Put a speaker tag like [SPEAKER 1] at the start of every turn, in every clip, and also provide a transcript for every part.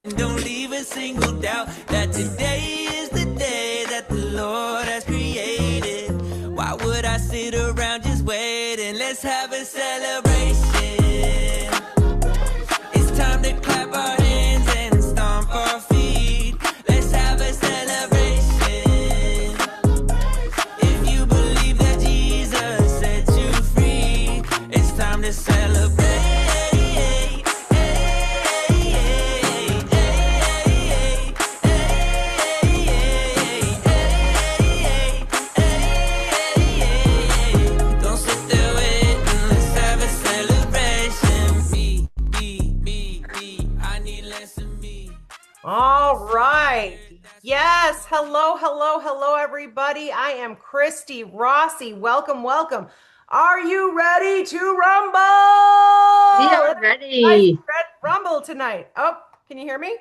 [SPEAKER 1] Don't leave a single doubt that today is the day that the Lord has created. Why would I sit around just waiting? Let's have a celebration. It's time to clap our hands and stomp our feet. Let's have a celebration. If you believe that Jesus set you free, it's time to celebrate.
[SPEAKER 2] All right. Yes. Hello, hello, hello, everybody. I am Christy Rossi. Welcome, welcome. Are you ready to rumble?
[SPEAKER 3] We are ready.
[SPEAKER 2] Red Rumble tonight. Oh, can you hear me?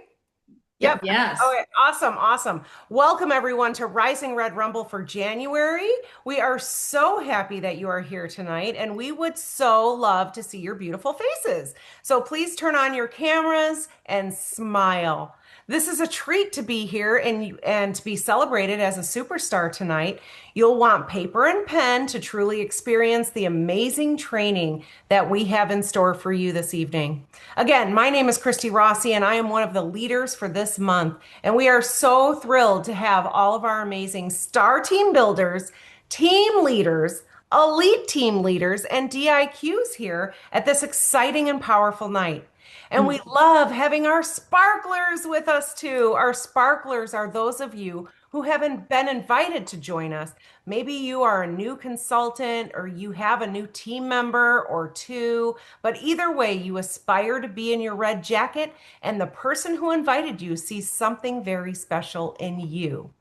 [SPEAKER 3] Yep. Yes.
[SPEAKER 2] Okay. Awesome. Awesome. Welcome, everyone, to Rising Red Rumble for January. We are so happy that you are here tonight, and we would so love to see your beautiful faces. So please turn on your cameras and smile. This is a treat to be here and to be celebrated as a superstar tonight. You'll want paper and pen to truly experience the amazing training that we have in store for you this evening. Again, my name is Christy Rossi, and I am one of the leaders for this month. And we are so thrilled to have all of our amazing star team builders, team leaders, elite team leaders, and DIQs here at this exciting and powerful night. And we love having our sparklers with us too. Our sparklers are those of you who haven't been invited to join us. Maybe you are a new consultant or you have a new team member or two, but either way, you aspire to be in your red jacket, and the person who invited you sees something very special in you.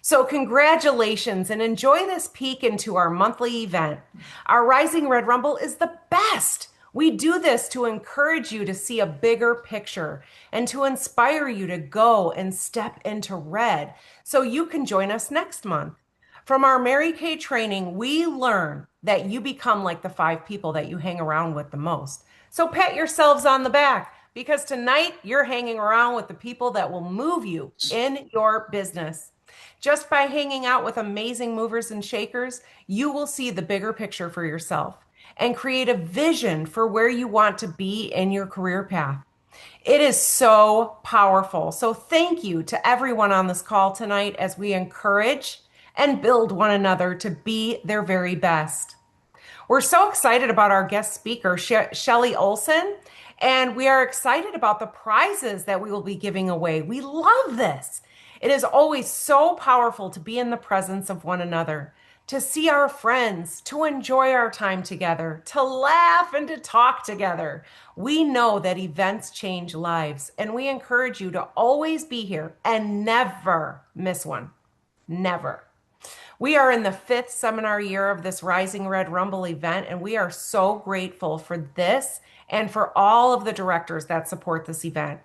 [SPEAKER 2] So congratulations and enjoy this peek into our monthly event. Our Rising Red Rumble is the best. We do this to encourage you to see a bigger picture and to inspire you to go and step into red so you can join us next month. From our Mary Kay training, we learn that you become like the 5 people that you hang around with the most. So pat yourselves on the back because tonight you're hanging around with the people that will move you in your business. Just by hanging out with amazing movers and shakers, you will see the bigger picture for yourself and create a vision for where you want to be in your career path. It is so powerful. So thank you to everyone on this call tonight as we encourage and build one another to be their very best. We're so excited about our guest speaker, Shelley Olson, and we are excited about the prizes that we will be giving away. We love this. It is always so powerful to be in the presence of one another, to see our friends, to enjoy our time together, to laugh and to talk together. We know that events change lives, and we encourage you to always be here and never miss one. Never. We are in the 5th seminar year of this Rising Red Rumble event, and we are so grateful for this and for all of the directors that support this event.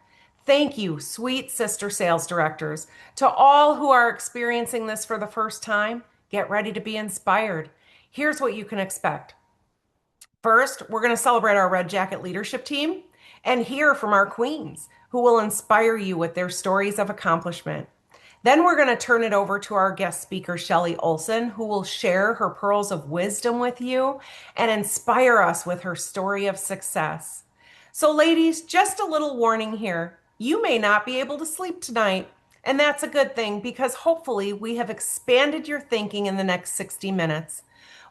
[SPEAKER 2] Thank you, sweet sister sales directors. To all who are experiencing this for the first time, get ready to be inspired. Here's what you can expect. First, we're going to celebrate our Red Jacket leadership team and hear from our queens who will inspire you with their stories of accomplishment. Then we're going to turn it over to our guest speaker, Shelley Olson, who will share her pearls of wisdom with you and inspire us with her story of success. So ladies, just a little warning here. You may not be able to sleep tonight. And that's a good thing because hopefully we have expanded your thinking in the next 60 minutes.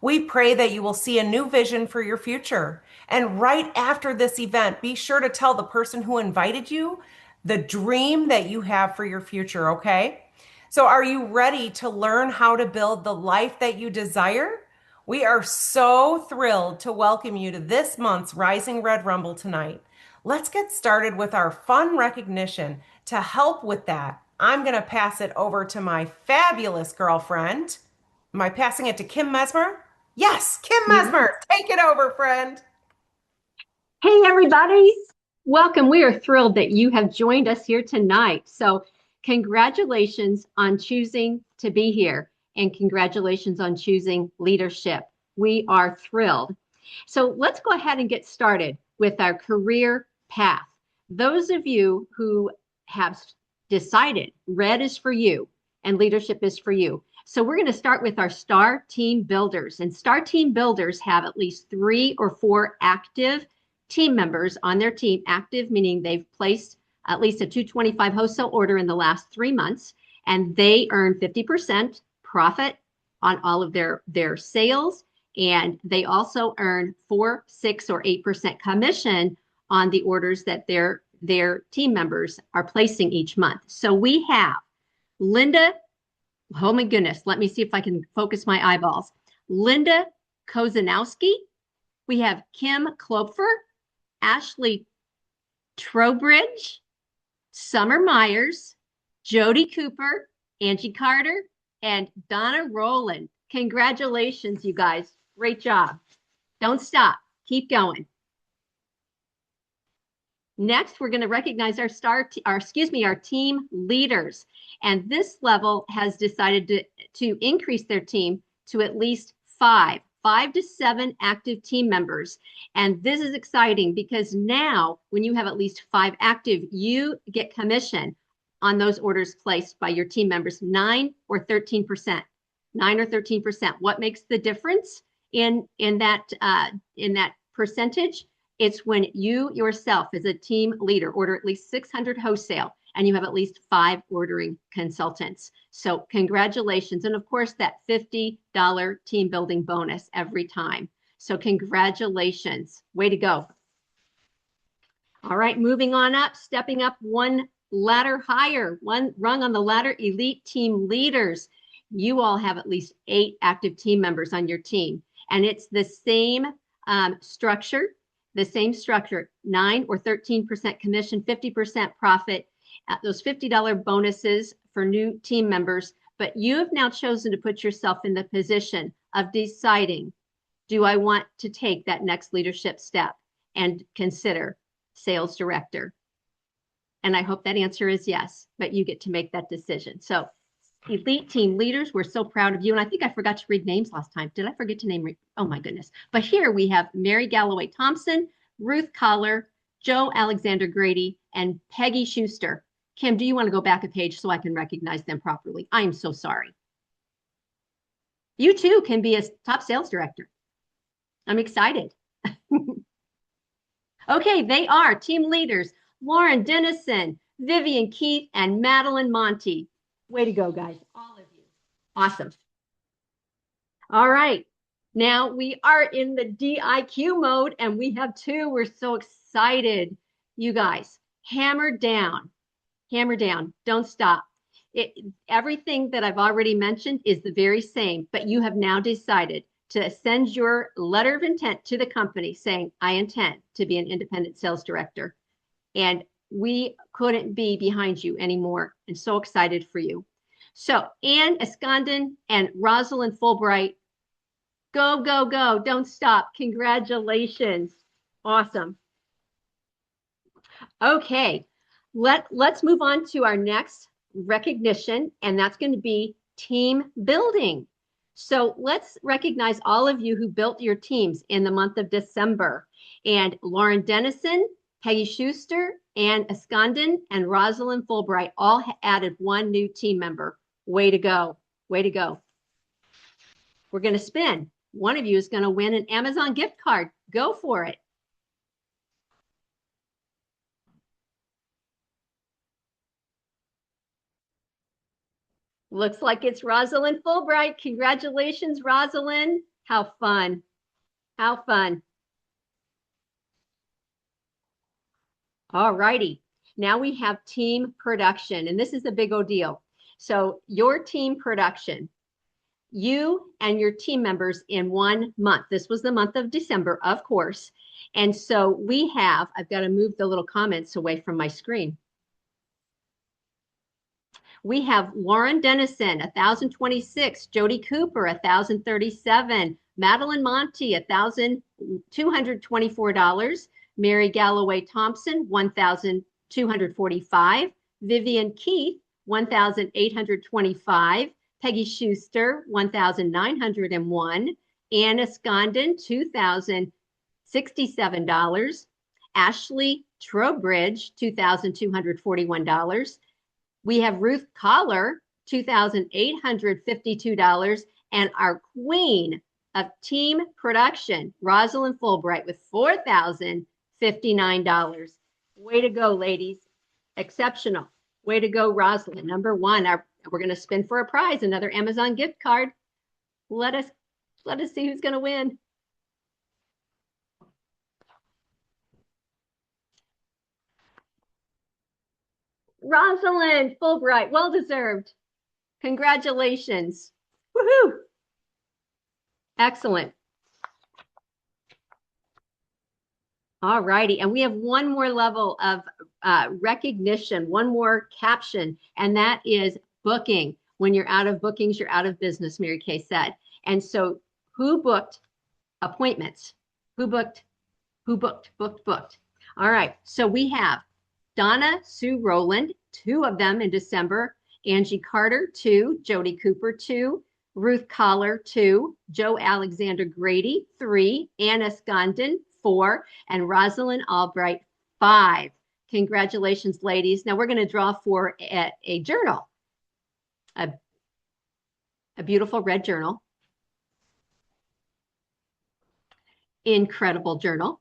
[SPEAKER 2] We pray that you will see a new vision for your future. And right after this event, be sure to tell the person who invited you the dream that you have for your future, okay? So are you ready to learn how to build the life that you desire? We are so thrilled to welcome you to this month's Rising Red Rumble tonight. Let's get started with our fun recognition. To help with that, I'm going to pass it over to my fabulous girlfriend. Am I passing it to Kim Mesmer? Yes, Kim Mesmer. Take it over, friend.
[SPEAKER 3] Hey, everybody. Welcome. We are thrilled that you have joined us here tonight. So congratulations on choosing to be here and congratulations on choosing leadership. We are thrilled. So let's go ahead and get started with our career path. Those of you who have decided red is for you and leadership is for you. So we're going to start with our star team builders, and star team builders have at least 3 or 4 active team members on their team. Active meaning they've placed at least a 225 wholesale order in the last 3 months, and they earn 50% profit on all of their sales. And they also earn 4, 6, or 8% commission on the orders that their team members are placing each month. So we have Linda, oh my goodness, let me see if I can focus my eyeballs. Linda Kozanowski. We have Kim Klopfer, Ashley Trowbridge, Summer Myers, Jody Cooper, Angie Carter, and Donna Rowland. Congratulations, you guys. Great job. Don't stop. Keep going. Next, we're going to recognize our team leaders. And this level has decided to increase their team to at least 5 to 7 active team members. And this is exciting because now when you have at least 5 active, you get commission on those orders placed by your team members, 9 or 13%. 9 or 13%. What makes the difference in that percentage? It's when you yourself as a team leader order at least 600 wholesale and you have at least 5 ordering consultants. So congratulations. And of course, that $50 team building bonus every time. So congratulations. Way to go. All right, moving on up, stepping up one ladder higher, one rung on the ladder, elite team leaders. You all have at least 8 active team members on your team. And it's the same structure, 9 or 13% commission, 50% profit, those $50 bonuses for new team members. But you have now chosen to put yourself in the position of deciding, do I want to take that next leadership step and consider sales director? And I hope that answer is yes, but you get to make that decision. So elite team leaders, we're so proud of you. And I think I forgot to read names last time. Did I forget to name? Oh my goodness. But here we have Mary Galloway Thompson, Ruth Collar, Joe Alexander Grady, and Peggy Schuster. Kim, do you want to go back a page so I can recognize them properly? I am so sorry. You too can be a top sales director. I'm excited. Okay, they are team leaders, Lauren Dennison, Vivian Keith, and Madeline Monty. Way to go, guys, all of you. Awesome. All right, now we are in the DIQ mode and we have 2. We're so excited. You guys, hammer down, don't stop. Everything that I've already mentioned is the very same, but you have now decided to send your letter of intent to the company saying, I intend to be an independent sales director. And we couldn't be behind you anymore and so excited for you. So Ann Escondon and Rosalind Fulbright, go, go, go. Don't stop. Congratulations. Awesome. Okay, let's move on to our next recognition, and that's going to be team building. So let's recognize all of you who built your teams in the month of December. And Lauren Dennison, Peggy Schuster, Ann Escondon, and Rosalind Fulbright all added 1 new team member. Way to go. Way to go. We're going to spin. One of you is going to win an Amazon gift card. Go for it. Looks like it's Rosalind Fulbright. Congratulations, Rosalind. How fun. How fun. All righty. Now we have team production, and this is a big old deal. So your team production, you and your team members in 1 month. This was the month of December, of course. And so we have, I've got to move the little comments away from my screen. We have Lauren Dennison, 1,026, Jody Cooper, 1,037, Madeline Monty, $1,224, Mary Galloway Thompson, 1,245, Vivian Keith, 1,825, Peggy Schuster, 1,901, Ann Escondon, $2,067, Ashley Trowbridge, $2,241. We have Ruth Collar, $2,852. And our queen of team production, Rosalind Fulbright, with $4,059. Way to go, ladies. Exceptional. Way to go, Rosalind. Number one, we're going to spin for a prize, another Amazon gift card. Let us see who's going to win. Rosalind Fulbright, well deserved. Congratulations. Woohoo! Excellent. All righty. And we have one more level of recognition, one more caption, and that is booking. When you're out of bookings, you're out of business, Mary Kay said. And so who booked appointments? Who booked? Booked. All right. So we have Donna Sue Rowland, 2 of them in December. Angie Carter, 2. Jody Cooper, 2. Ruth Collar, 2. Joe Alexander Grady, 3. Anna Scondon, 4. And Rosalind Albright, 5. Congratulations, ladies. Now we're going to draw for a journal, a beautiful red journal. Incredible journal.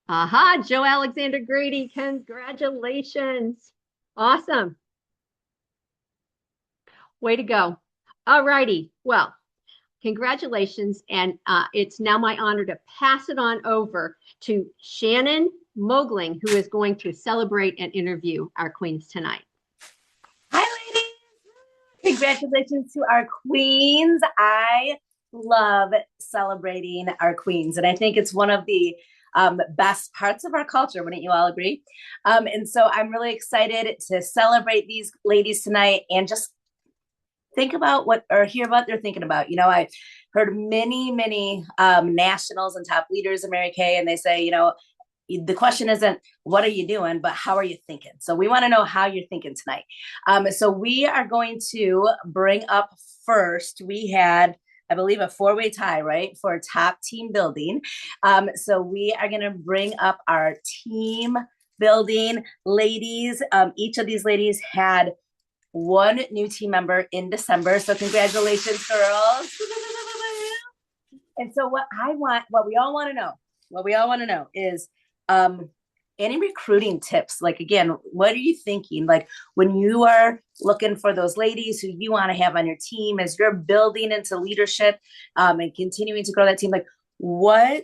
[SPEAKER 3] Aha, Joe Alexander Grady, congratulations. Awesome. Way to go. All righty. Well, congratulations. And it's now my honor to pass it on over to Shannon Mogling, who is going to celebrate and interview our queens tonight.
[SPEAKER 4] Hi, ladies. Congratulations to our queens. I love celebrating our queens, and I think it's one of the best parts of our culture. Wouldn't you all agree? And so I'm really excited to celebrate these ladies tonight and just think about hear what they're thinking about. You know, I heard many nationals and top leaders in Mary Kay, and they say, you know, the question isn't what are you doing, but how are you thinking? So we want to know how you're thinking tonight. So we are going to bring up first, we had, I believe, a 4-way tie, right, for top team building. So we are going to bring up our team building ladies. Each of these ladies had one new team member in December. So congratulations, girls. And so what we all want to know is any recruiting tips. Like, again, what are you thinking? Like, when you are looking for those ladies who you want to have on your team as you're building into leadership and continuing to grow that team, like, one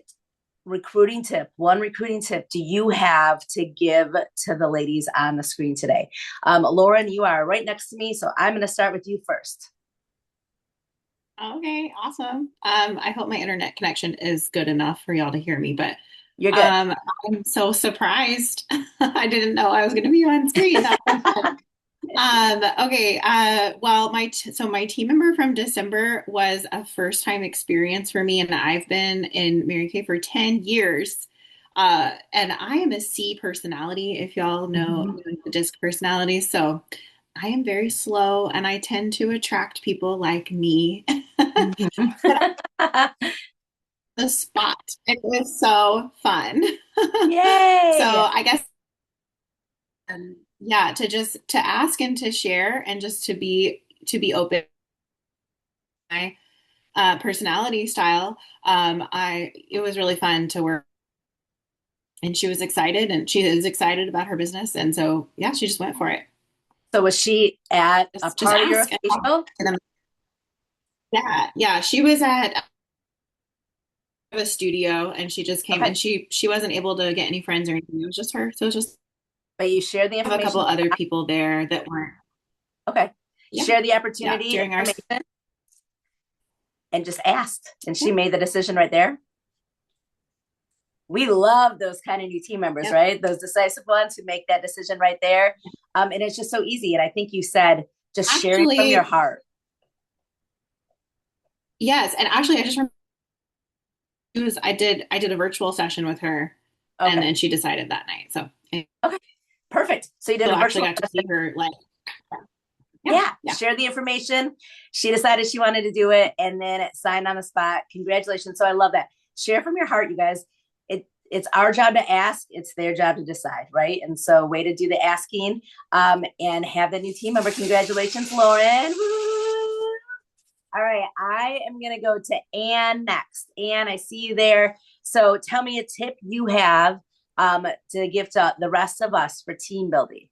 [SPEAKER 4] recruiting tip do you have to give to the ladies on the screen today? Lauren, you are right next to me, so I'm going to start with you first.
[SPEAKER 5] Okay, awesome. I hope my internet connection is good enough for y'all to hear me, but
[SPEAKER 4] You're good.
[SPEAKER 5] I'm so surprised. I didn't know I was going to be on screen. Okay. Well, my team member from December was a first time experience for me, and I've been in Mary Kay for 10 years. And I am a C personality, if y'all know the disc personality. So I am very slow, and I tend to attract people like me. The spot. It was so fun.
[SPEAKER 4] Yay!
[SPEAKER 5] So I guess, yeah, to ask and to share and just to be open. My personality style. It was really fun to work, and she was excited, and she is excited about her business, and so yeah, she just went for it.
[SPEAKER 4] So was she at a part of your facial?
[SPEAKER 5] Yeah, she was at a studio, and she just came, and she wasn't able to get any friends or anything. It was just her. So it was just.
[SPEAKER 4] But you shared the information.
[SPEAKER 5] A couple other people there that weren't.
[SPEAKER 4] Okay. Yeah. Share the opportunity
[SPEAKER 5] during our
[SPEAKER 4] and just asked, and she made the decision right there. We love those kind of new team members, right? Those decisive ones who make that decision right there. And it's just so easy. And I think you said just sharing from your heart.
[SPEAKER 5] Yes, and actually, I just remember I did a virtual session with her, and then she decided that night. So
[SPEAKER 4] okay, perfect. So you did a virtual.
[SPEAKER 5] Got to see her like.
[SPEAKER 4] Yeah, share the information. She decided she wanted to do it, and then it signed on the spot. Congratulations. So I love that. Share from your heart, you guys. it's our job to ask. It's their job to decide, right? And so way to do the asking and have the new team member. Congratulations, Lauren. Woo! All right, I am going to go to Anne next. Anne, I see you there. So tell me a tip you have to give to the rest of us for team building.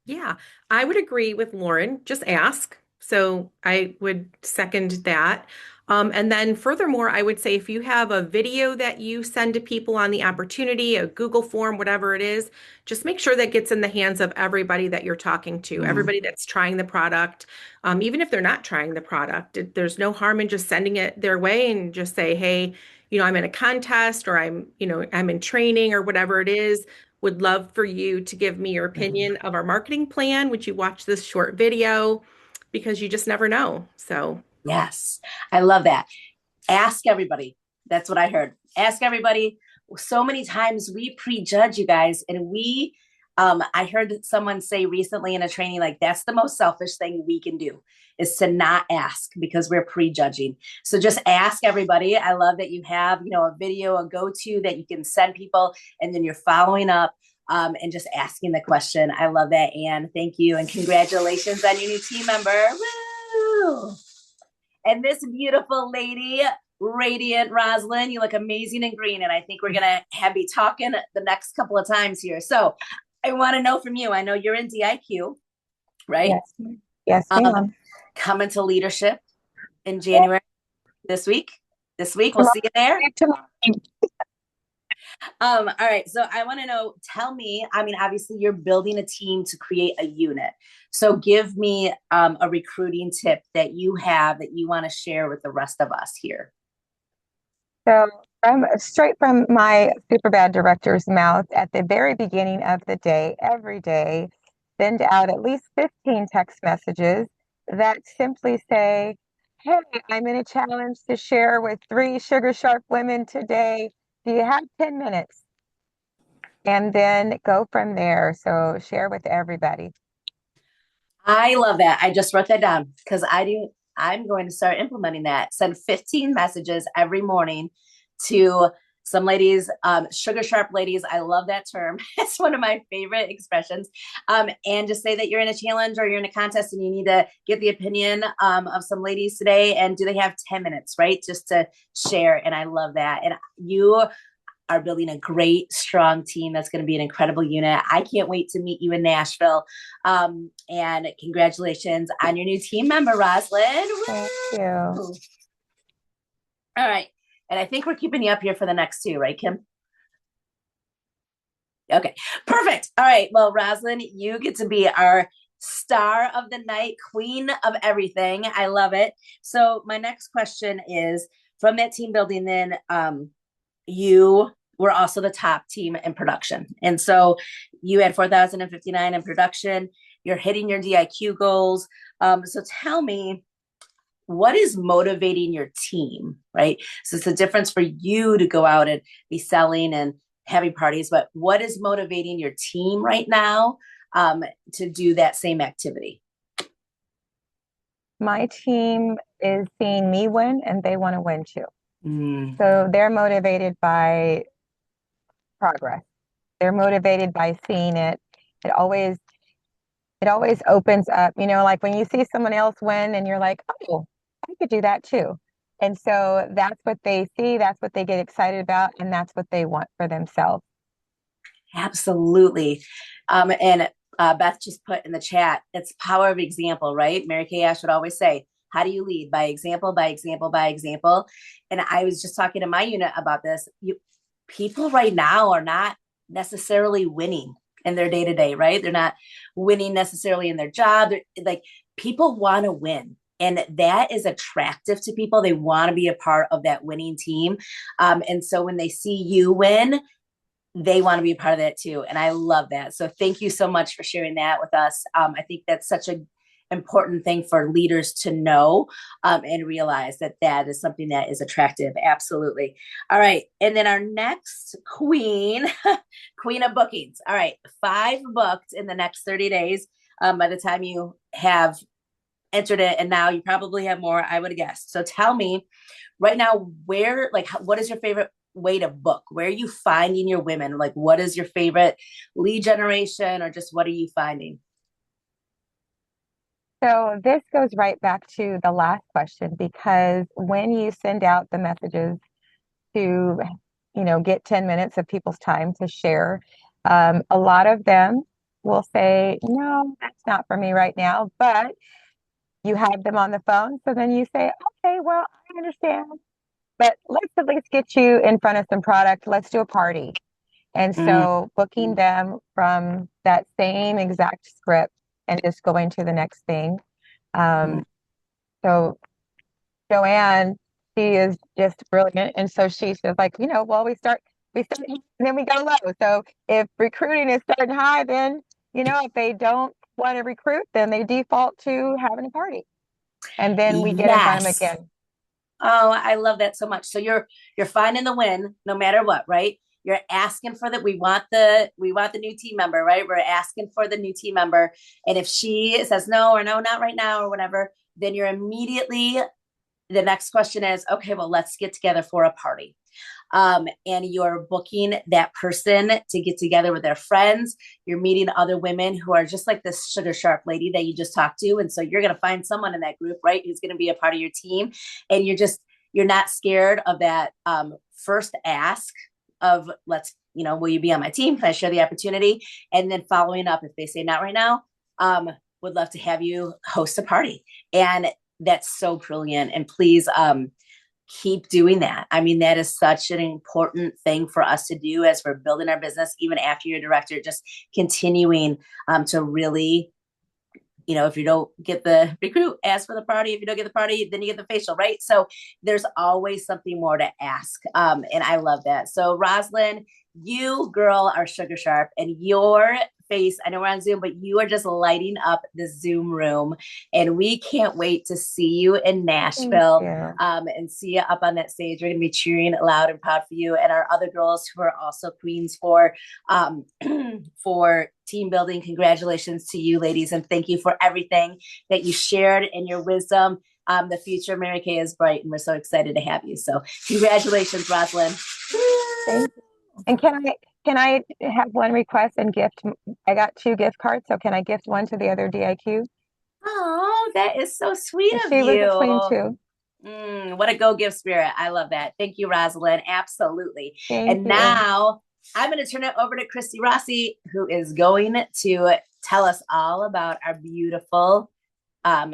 [SPEAKER 2] Yeah, I would agree with Lauren. Just ask. So I would second that. And then furthermore, I would say if you have a video that you send to people on the opportunity, a Google form, whatever it is, just make sure that gets in the hands of everybody that you're talking to, everybody that's trying the product. Even if they're not trying the product, there's no harm in just sending it their way and just say, hey, I'm in a contest or I'm in training or whatever it is. Would love for you to give me your opinion of our marketing plan. Would you watch this short video? Because you just never know. So,
[SPEAKER 4] yes, I love that. Ask everybody. That's what I heard. Ask everybody. So many times we prejudge, you guys, and I heard someone say recently in a training, like that's the most selfish thing we can do is to not ask because we're prejudging. So just ask everybody. I love that you have, a video, a go-to that you can send people, and then you're following up and just asking the question. I love that, Anne. Thank you. And congratulations on your new team member. Woo! And this beautiful lady, radiant Rosalind, you look amazing in green. And I think we're going to be talking the next couple of times here. So I want to know from you. I know you're in DIQ, right?
[SPEAKER 6] Yes, ma'am.
[SPEAKER 4] Coming to leadership in January this week. We'll see you there. All right. So I want to know, tell me, obviously you're building a team to create a unit. So give me a recruiting tip that you have that you want to share with the rest of us here.
[SPEAKER 6] So straight from my super bad director's mouth at the very beginning of the day, every day, send out at least 15 text messages that simply say, hey, I'm in a challenge to share with 3 sugar sharp women today. Do you have 10 minutes? And then go from there. So share with everybody.
[SPEAKER 4] I love that. I just wrote that down because I'm going to start implementing that. Send 15 messages every morning to some ladies, sugar sharp ladies. I love that term. It's one of my favorite expressions. And just say that you're in a challenge or you're in a contest and you need to get the opinion of some ladies today. And do they have 10 minutes, right? Just to share. And I love that. And you are building a great, strong team. That's going to be an incredible unit. I can't wait to meet you in Nashville. And congratulations on your new team member, Rosalind.
[SPEAKER 6] Thank you.
[SPEAKER 4] All right. And I think we're keeping you up here for the next 2, right, Kim? Okay, perfect. All right. Well, Rosalind, you get to be our star of the night, queen of everything. I love it. So my next question is, from that team building, then you were also the top team in production. And so you had 4,059 in production. You're hitting your DIQ goals. So tell me, what is motivating your team, right? So it's a difference for you to go out and be selling and having parties, but what is motivating your team right now to do that same activity?
[SPEAKER 6] My team is seeing me win and they want to win too. So they're motivated by progress. They're motivated by seeing it. It always opens up, like when you see someone else win and you're like, oh, I could do that too. And so that's what they see, that's what they get excited about, and that's what they want for themselves.
[SPEAKER 4] Absolutely. And Beth just put in the chat, it's power of example, right? Mary Kay Ash would always say, how do you lead? By example, by example, by example. And I was just talking to my unit about this. People right now are not necessarily winning in their day-to-day, right? They're not winning necessarily in their job. Like, people want to win. And that is attractive to people. They want to be a part of that winning team. And so when they see you win, they want to be a part of that too. And I love that. So thank you so much for sharing that with us. I think that's such an important thing for leaders to know and realize that that is something that is attractive. Absolutely. All right. And then our next queen, queen of bookings. All right. 5 booked in the next 30 days. By the time you have entered it, and now you probably have more, I would guess. So tell me right now, what is your favorite way to book? Where are you finding your women? Like, what is your favorite lead generation, or just what are you finding?
[SPEAKER 6] So this goes right back to the last question, because when you send out the messages to, get 10 minutes of people's time to share, a lot of them will say, no, that's not for me right now. But you have them on the phone. So then you say, okay, well, I understand, but let's at least get you in front of some product. Let's do a party. And
[SPEAKER 4] Mm,
[SPEAKER 6] so booking them from that same exact script and just going to the next thing.
[SPEAKER 4] mm.
[SPEAKER 6] Um, so Joanne, she is just brilliant. And so she's just like, well, we start and then we go low. So if recruiting is starting high, then, if they don't want to recruit, then they default to having a party. And then we get in front of them
[SPEAKER 4] Yes.
[SPEAKER 6] again.
[SPEAKER 4] Oh, I love that so much. So you're finding the win no matter what, right? You're asking for that. We want the new team member, right? We're asking for the new team member. And if she says no, or no, not right now, or whatever, then you're immediately, the next question is, okay, well, let's get together for a party. And you're booking that person to get together with their friends. You're meeting other women who are just like this sugar sharp lady that you just talked to. And so you're going to find someone in that group, right, who's going to be a part of your team. And you're not scared of that first ask of, will you be on my team? Can I share the opportunity? And then following up, if they say not right now, would love to have you host a party. And that's so brilliant. And please, keep doing that. I mean, that is such an important thing for us to do as we're building our business, even after you're a director, just continuing to really, if you don't get the recruit, ask for the party. If you don't get the party, then you get the facial, right? So there's always something more to ask. And I love that. So Roslyn, you girl are sugar sharp, and your face, I know we're on Zoom, but you are just lighting up the Zoom room. And we can't wait to see you in
[SPEAKER 6] Thank
[SPEAKER 4] Nashville,
[SPEAKER 6] you.
[SPEAKER 4] and see you up on that stage. We're going to be cheering loud and proud for you, and our other girls who are also queens for for team building. Congratulations to you, ladies, and thank you for everything that you shared and your wisdom. The future of Mary Kay is bright, and we're so excited to have you. So congratulations, Roslyn.
[SPEAKER 6] Thank you. And can I have one request and gift? I got 2 gift cards, so can I gift one to the other DIQ?
[SPEAKER 4] Oh, that is so sweet of
[SPEAKER 6] She was a queen
[SPEAKER 4] you.
[SPEAKER 6] too.
[SPEAKER 4] What a go give spirit. I love that. Thank you, Rosalind. Absolutely.
[SPEAKER 6] Thank
[SPEAKER 4] And
[SPEAKER 6] you.
[SPEAKER 4] now I'm going to turn it over to Christy Rossi, who is going to tell us all about our beautiful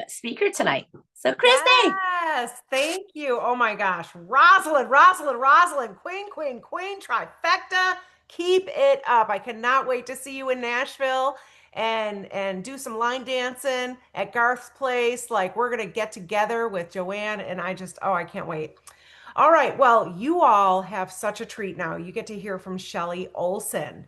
[SPEAKER 4] speaker tonight. So, Christy.
[SPEAKER 2] Yes, thank you. Oh my gosh. Rosalind, Rosalind, Rosalind, Queen, Queen, Queen, trifecta. Keep it up. I cannot wait to see you in Nashville and do some line dancing at Garth's place. Like we're gonna get together with Joanne and I can't wait. All right, well, you all have such a treat now. You get to hear from Shelley Olson.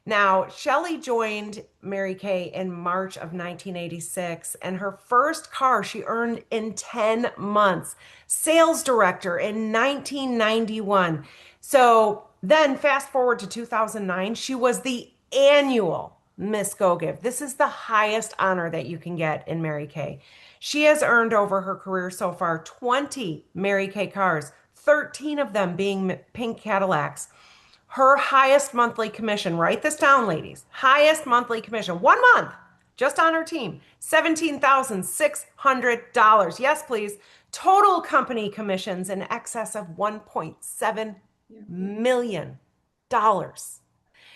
[SPEAKER 2] Now, Shelley joined Mary Kay in March of 1986, and her first car she earned in 10 months. Sales director in 1991. So then, fast forward to 2009, she was the annual Miss Go Give. This is the highest honor that you can get in Mary Kay. She has earned over her career so far 20 Mary Kay cars, 13 of them being pink Cadillacs. Her highest monthly commission, write this down, ladies. Highest monthly commission, 1 month, just on her team, $17,600. Yes, please. Total company commissions in excess of $1.7 million.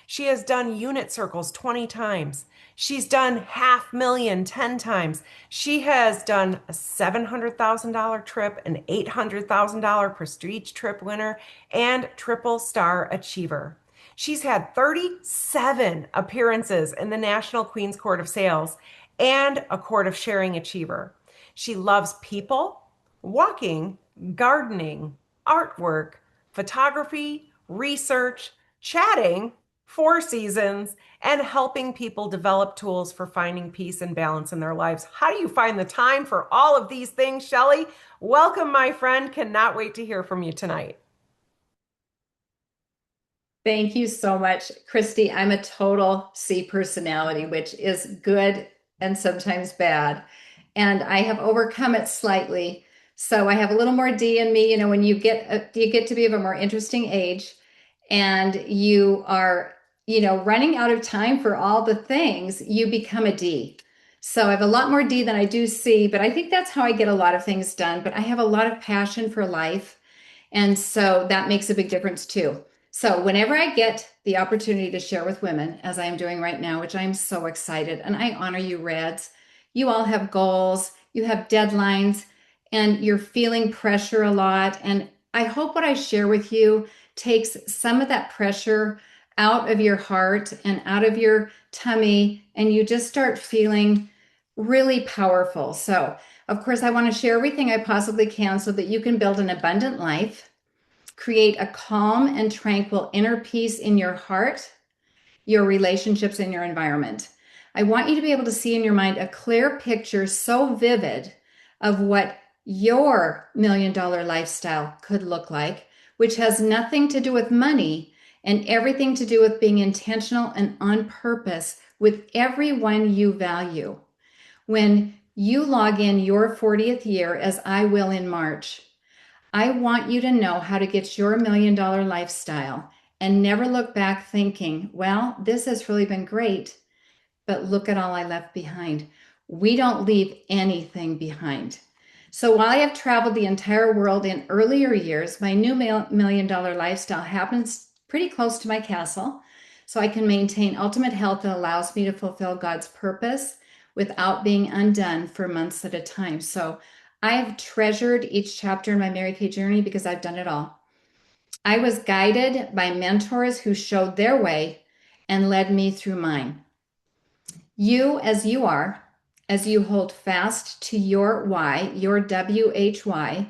[SPEAKER 2] She has done unit circles 20 times. She's done 500,000 10 times. She has done a $700,000 trip, an $800,000 prestige trip winner, and triple star achiever. She's had 37 appearances in the National Queen's Court of Sales and a Court of Sharing Achiever. She loves people, walking, gardening, artwork, photography, research, chatting, 4 seasons, and helping people develop tools for finding peace and balance in their lives. How do you find the time for all of these things, Shelley? Welcome, my friend. Cannot wait to hear from you tonight.
[SPEAKER 7] Thank you so much, Christy. I'm a total C personality, which is good and sometimes bad. And I have overcome it slightly So I have a little more D in me. When you get to be of a more interesting age, and you are, running out of time for all the things, you become a D. So I have a lot more D than I do C, but I think that's how I get a lot of things done. But I have a lot of passion for life. And so that makes a big difference too. So whenever I get the opportunity to share with women, as I am doing right now, which I'm so excited, and I honor you, Reds, you all have goals, you have deadlines, and you're feeling pressure a lot. And I hope what I share with you takes some of that pressure out of your heart and out of your tummy, and you just start feeling really powerful. So, of course, I want to share everything I possibly can so that you can build an abundant life, create a calm and tranquil inner peace in your heart, your relationships, and your environment. I want you to be able to see in your mind a clear picture so vivid of what your $1 million lifestyle could look like, which has nothing to do with money and everything to do with being intentional and on purpose with everyone you value. When you log in your 40th year, as I will in March, I want you to know how to get your $1 million lifestyle and never look back thinking, well, this has really been great, but look at all I left behind. We don't leave anything behind. So while I have traveled the entire world in earlier years, my new $1 million lifestyle happens pretty close to my castle. So I can maintain ultimate health that allows me to fulfill God's purpose without being undone for months at a time. So I've treasured each chapter in my Mary Kay journey because I've done it all. I was guided by mentors who showed their way and led me through mine. You, as you are, as you hold fast to your why, your WHY,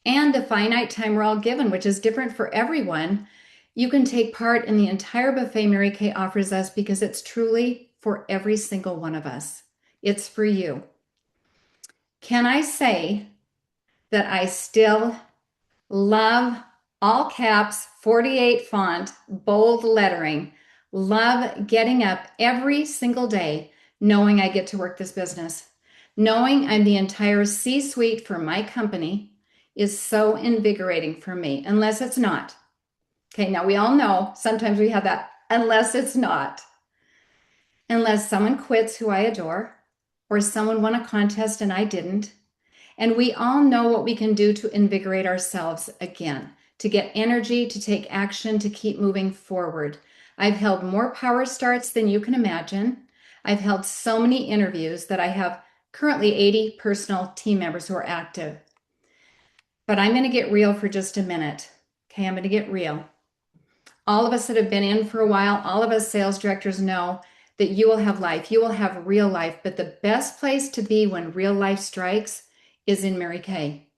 [SPEAKER 7] and the finite time we're all given, which is different for everyone, you can take part in the entire buffet Mary Kay offers us because it's truly for every single one of us. It's for you. Can I say that I still love all caps, 48 font, bold lettering, love getting up every single day knowing I get to work this business, knowing I'm the entire C-suite for my company is so invigorating for me, unless it's not. Okay, now we all know sometimes we have that, unless it's not. Unless someone quits who I adore, or someone won a contest and I didn't. And we all know what we can do to invigorate ourselves again, to get energy, to take action, to keep moving forward. I've held more power starts than you can imagine. I've held so many interviews that I have currently 80 personal team members who are active. But I'm going to get real for just a minute. Okay, I'm going to get real. All of us that have been in for a while, all of us sales directors know that you will have life. You will have real life. But the best place to be when real life strikes is in Mary Kay.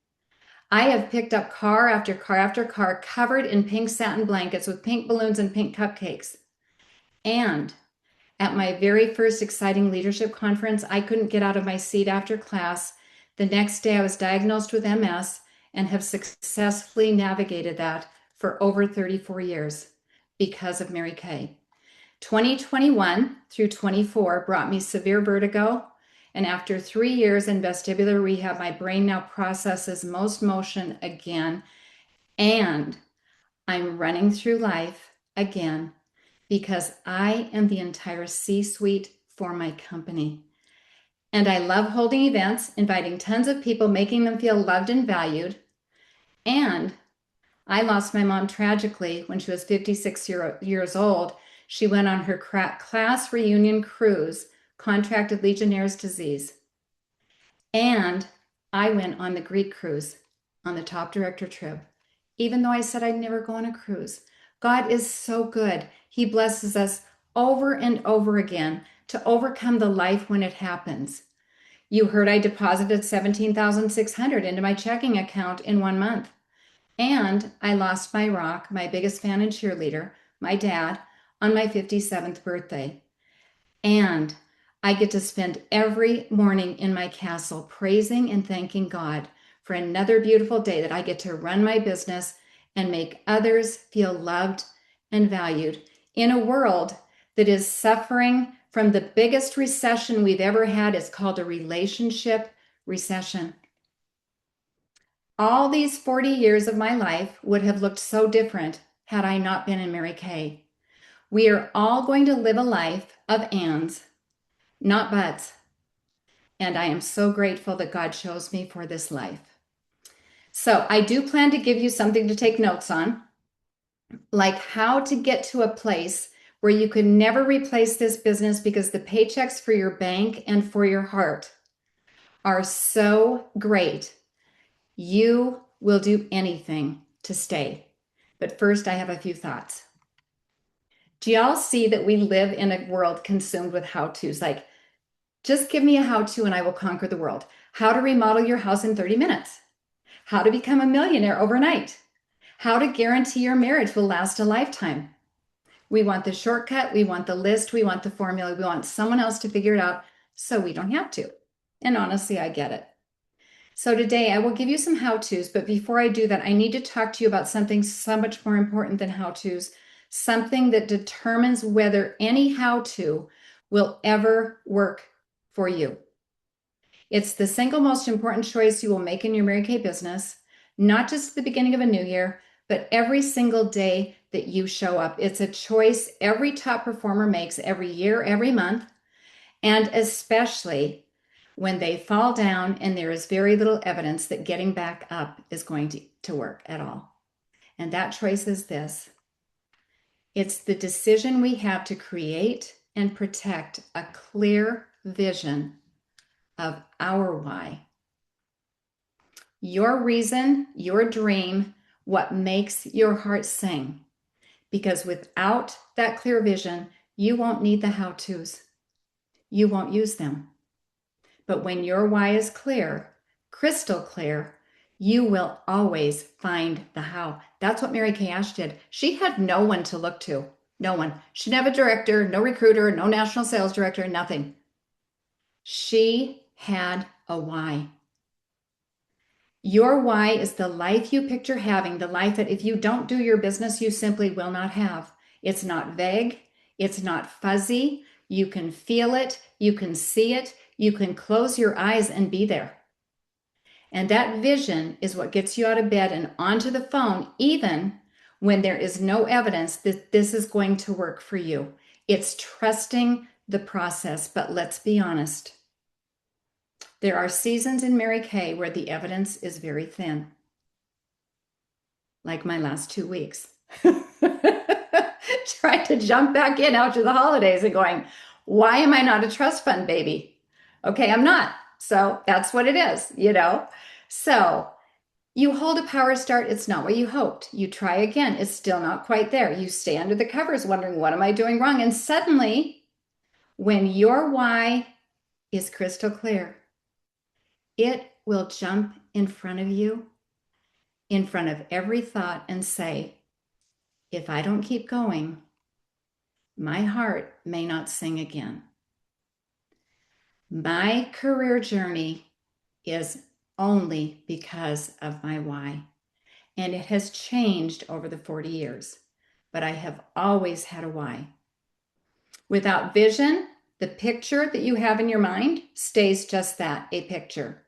[SPEAKER 7] I have picked up car after car after car covered in pink satin blankets with pink balloons and pink cupcakes. And at my very first exciting leadership conference, I couldn't get out of my seat after class. The next day I was diagnosed with MS and have successfully navigated that for over 34 years because of Mary Kay. 2021 through 24 brought me severe vertigo, and after 3 years in vestibular rehab, my brain now processes most motion again, and I'm running through life again because I am the entire C-suite for my company. And I love holding events, inviting tons of people, making them feel loved and valued. And I lost my mom tragically when she was 56 years old. She went on her class reunion cruise, contracted Legionnaire's disease. And I went on the Greek cruise on the top director trip, even though I said I'd never go on a cruise. God is so good. He blesses us over and over again to overcome the life when it happens. You heard I deposited $17,600 into my checking account in 1 month. And I lost my rock, my biggest fan and cheerleader, my dad, on my 57th birthday. And I get to spend every morning in my castle praising and thanking God for another beautiful day that I get to run my business and make others feel loved and valued in a world that is suffering from the biggest recession we've ever had. It's called a relationship recession. All these 40 years of my life would have looked so different had I not been in Mary Kay. We are all going to live a life of ands, not buts. And I am so grateful that God chose me for this life. So I do plan to give you something to take notes on, like how to get to a place where you can never replace this business because the paychecks for your bank and for your heart are so great. You will do anything to stay. But first, I have a few thoughts. Do y'all see that we live in a world consumed with how-tos? Like, just give me a how-to and I will conquer the world. How to remodel your house in 30 minutes. How to become a millionaire overnight. How to guarantee your marriage will last a lifetime. We want the shortcut, we want the list, we want the formula, we want someone else to figure it out so we don't have to. And honestly, I get it. So today I will give you some how-tos, but before I do that, I need to talk to you about something so much more important than how-tos, something that determines whether any how-to will ever work for you. It's the single most important choice you will make in your Mary Kay business, not just at the beginning of a new year, but every single day that you show up. It's a choice every top performer makes every year, every month, and especially when they fall down and there is very little evidence that getting back up is going to work at all. And that choice is this. It's the decision we have to create and protect a clear vision of our why. Your reason, your dream, what makes your heart sing. Because without that clear vision, you won't need the how-tos. You won't use them. But when your why is clear, crystal clear, you will always find the how. That's what Mary Kay Ash did. She had no one to look to. No one. She didn't have a director, no recruiter, no national sales director, nothing. She had a why. Your why is the life you picture having, the life that if you don't do your business, you simply will not have. It's not vague. It's not fuzzy. You can feel it. You can see it. You can close your eyes and be there. And that vision is what gets you out of bed and onto the phone, even when there is no evidence that this is going to work for you. It's trusting the process, but let's be honest. There are seasons in Mary Kay where the evidence is very thin. Like my last 2 weeks. Trying to jump back in after the holidays and going, why am I not a trust fund baby? Okay, I'm not. So that's what it is, you know? So you hold a power start, it's not what you hoped. You try again, it's still not quite there. You stay under the covers wondering, what am I doing wrong? And suddenly, when your why is crystal clear, it will jump in front of you, in front of every thought and say, if I don't keep going, my heart may not sing again. My career journey is only because of my why. And it has changed over the 40 years, but I have always had a why. Without vision, the picture that you have in your mind stays just that, a picture.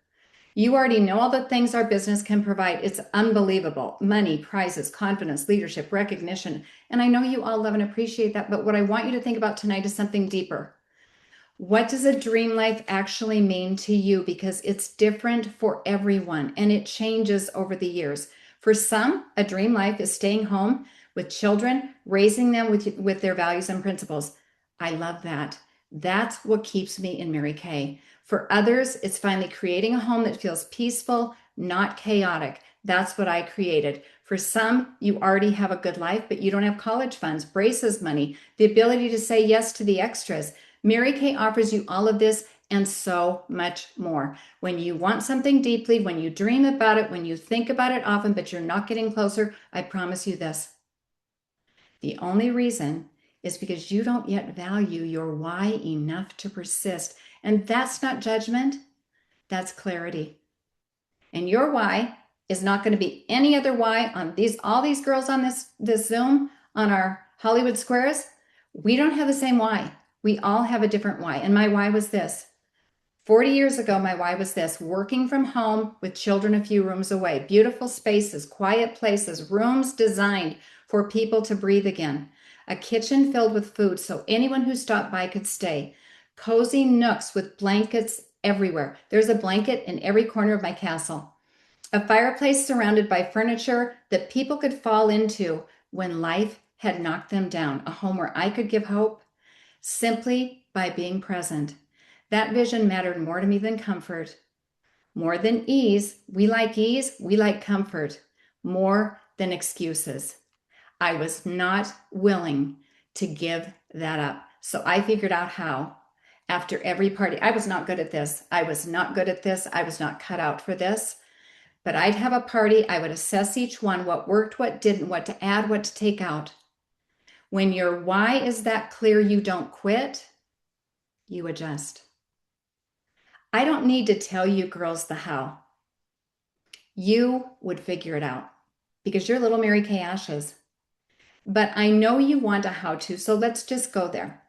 [SPEAKER 7] You already know all the things our business can provide. It's unbelievable. Money, prizes, confidence, leadership, recognition. And I know you all love and appreciate that, but what I want you to think about tonight is something deeper. What does a dream life actually mean to you? Because it's different for everyone and it changes over the years. For some, a dream life is staying home with children, raising them with their values and principles. I love that. That's what keeps me in Mary Kay. For others, it's finally creating a home that feels peaceful, not chaotic. That's what I created. For some, you already have a good life, but you don't have college funds, braces money, the ability to say yes to the extras. Mary Kay offers you all of this and so much more. When you want something deeply, when you dream about it, when you think about it often, but you're not getting closer, I promise you this. The only reason is because you don't yet value your why enough to persist. And that's not judgment, that's clarity. And your why is not going to be any other why on all these girls on this Zoom, on our Hollywood Squares. We don't have the same why. We all have a different why. And my why was this: 40 years ago, my why was this: working from home with children a few rooms away, beautiful spaces, quiet places, rooms designed for people to breathe again, a kitchen filled with food so anyone who stopped by could stay, cozy nooks with blankets everywhere. There's a blanket in every corner of my castle, a fireplace surrounded by furniture that people could fall into when life had knocked them down, a home where I could give hope simply by being present. That vision mattered more to me than comfort, more than ease. We like comfort, more than excuses. I was not willing to give that up. So I figured out how. After every party, I was not good at this. I was not cut out for this. But I'd have a party. I would assess each one, what worked, what didn't, what to add, what to take out. When your why is that clear, you don't quit, you adjust. I don't need to tell you girls the how. You would figure it out because you're little Mary Kay Ashes. But I know you want a how-to, so let's just go there.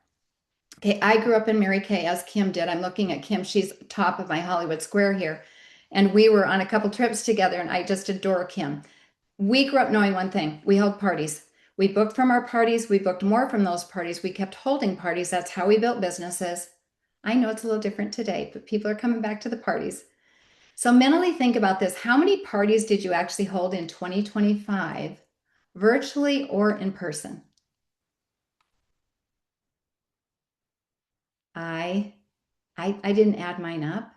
[SPEAKER 7] Okay, I grew up in Mary Kay, as Kim did. I'm looking at Kim. She's top of my Hollywood Square here. And we were on a couple trips together, and I just adore Kim. We grew up knowing one thing. We held parties. We booked from our parties. We booked more from those parties. We kept holding parties. That's how we built businesses. I know it's a little different today, but people are coming back to the parties. So mentally think about this. How many parties did you actually hold in 2025, virtually or in person? I didn't add mine up,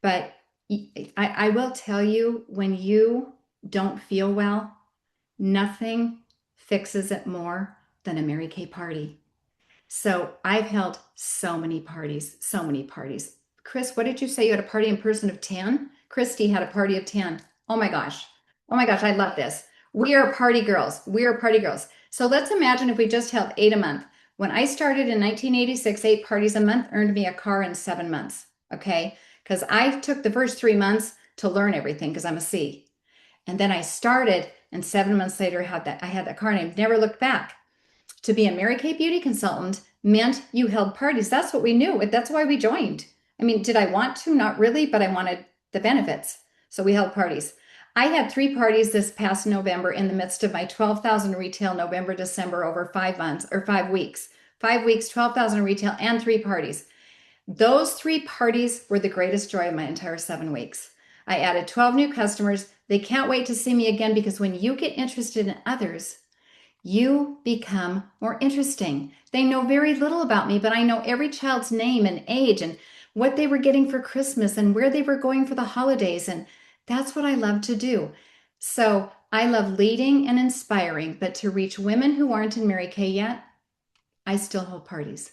[SPEAKER 7] but I will tell you, when you don't feel well, nothing fixes it more than a Mary Kay party. So I've held so many parties, so many parties. Chris, what did you say? You had a party in person of 10? Christy had a party of 10. Oh my gosh. Oh my gosh, I love this. We are party girls. We are party girls. So let's imagine if we just held 8 a month. When I started in 1986, 8 parties a month earned me a car in 7 months. Okay? Because I took the first 3 months to learn everything because I'm a C. And then I started, and 7 months later, I had that car, and I've never looked back. To be a Mary Kay beauty consultant meant you held parties. That's what we knew. That's why we joined. I mean, did I want to? Not really, but I wanted the benefits. So we held parties. I had 3 parties this past November in the midst of my 12,000 retail November, December over 5 months or 5 weeks. 5 weeks, 12,000 retail, and 3 parties. Those 3 parties were the greatest joy of my entire 7 weeks. I added 12 new customers. They can't wait to see me again, because when you get interested in others, you become more interesting. They know very little about me, but I know every child's name and age and what they were getting for Christmas and where they were going for the holidays. And that's what I love to do. So I love leading and inspiring, but to reach women who aren't in Mary Kay yet, I still hold parties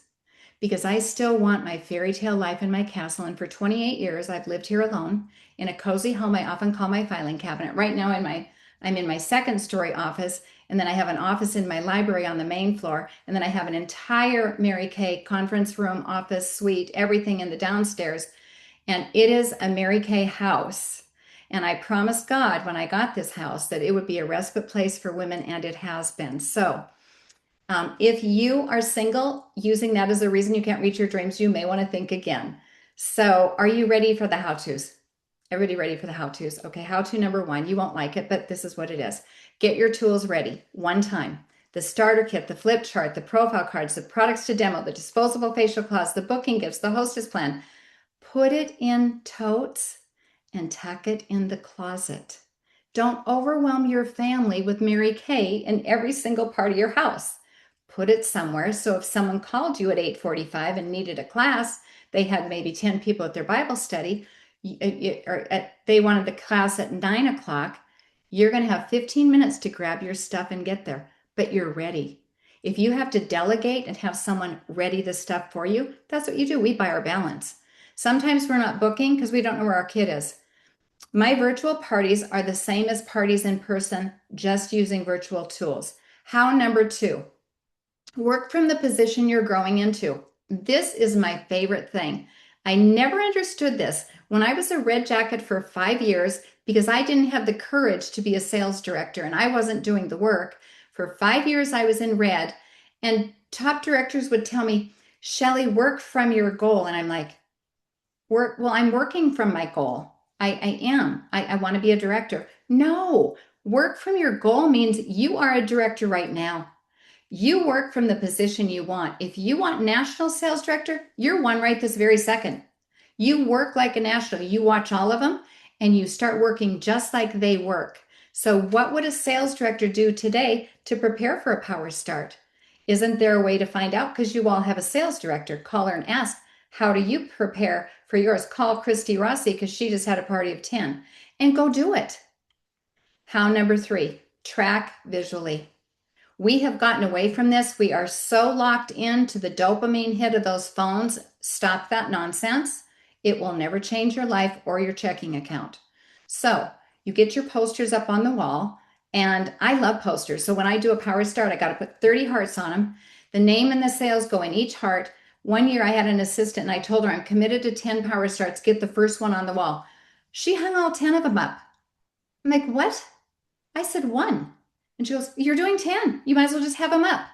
[SPEAKER 7] because I still want my fairy tale life in my castle. And for 28 years, I've lived here alone in a cozy home I often call my filing cabinet. Right now I'm in my 2nd story office, and then I have an office in my library on the main floor, and then I have an entire Mary Kay conference room, office, suite, everything in the downstairs. And it is a Mary Kay house. And I promised God when I got this house that it would be a respite place for women, and it has been. So if you are single, using that as a reason you can't reach your dreams, you may want to think again. So are you ready for the how-tos? Everybody ready for the how-tos? Okay, how-to number 1. You won't like it, but this is what it is. Get your tools ready one time. The starter kit, the flip chart, the profile cards, the products to demo, the disposable facial cloths, the booking gifts, the hostess plan. Put it in totes and tuck it in the closet. Don't overwhelm your family with Mary Kay in every single part of your house. Put it somewhere so if someone called you at 8:45 and needed a class, they had maybe 10 people at their Bible study, they wanted the class at 9 o'clock, you're going to have 15 minutes to grab your stuff and get there, but you're ready. If you have to delegate and have someone ready the stuff for you, that's what you do. We buy our balance. Sometimes we're not booking because we don't know where our kid is. My virtual parties are the same as parties in person, just using virtual tools. How number 2, work from the position you're growing into. This is my favorite thing. I never understood this when I was a red jacket for 5 years because I didn't have the courage to be a sales director and I wasn't doing the work. For 5 years, I was in red, and top directors would tell me, Shelley, work from your goal. And I'm like, Work, well, I'm working from my goal. I am. I want to be a director. No, work from your goal means you are a director right now. You work from the position you want. If you want national sales director, you're one right this very second. You work like a national. You watch all of them and you start working just like they work. So, what would a sales director do today to prepare for a power start? Isn't there a way to find out? Because you all have a sales director. Call her and ask, how do you prepare for yours? Call Christy Rossi because she just had a party of 10 and go do it. How number 3, track visually. We have gotten away from this. We are so locked into the dopamine hit of those phones. Stop that nonsense. It will never change your life or your checking account. So you get your posters up on the wall, and I love posters. So when I do a power start, I got to put 30 hearts on them. The name and the sales go in each heart. One year I had an assistant and I told her I'm committed to 10 power starts. Get the first one on the wall. She hung all 10 of them up. I'm like, what? I said 1. And she goes, you're doing 10. You might as well just have them up.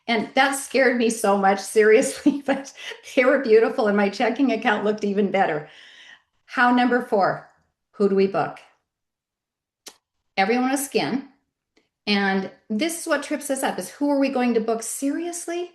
[SPEAKER 7] And that scared me so much, seriously, but they were beautiful and my checking account looked even better. How number 4, who do we book? Everyone with skin. And this is what trips us up is who are we going to book? Seriously?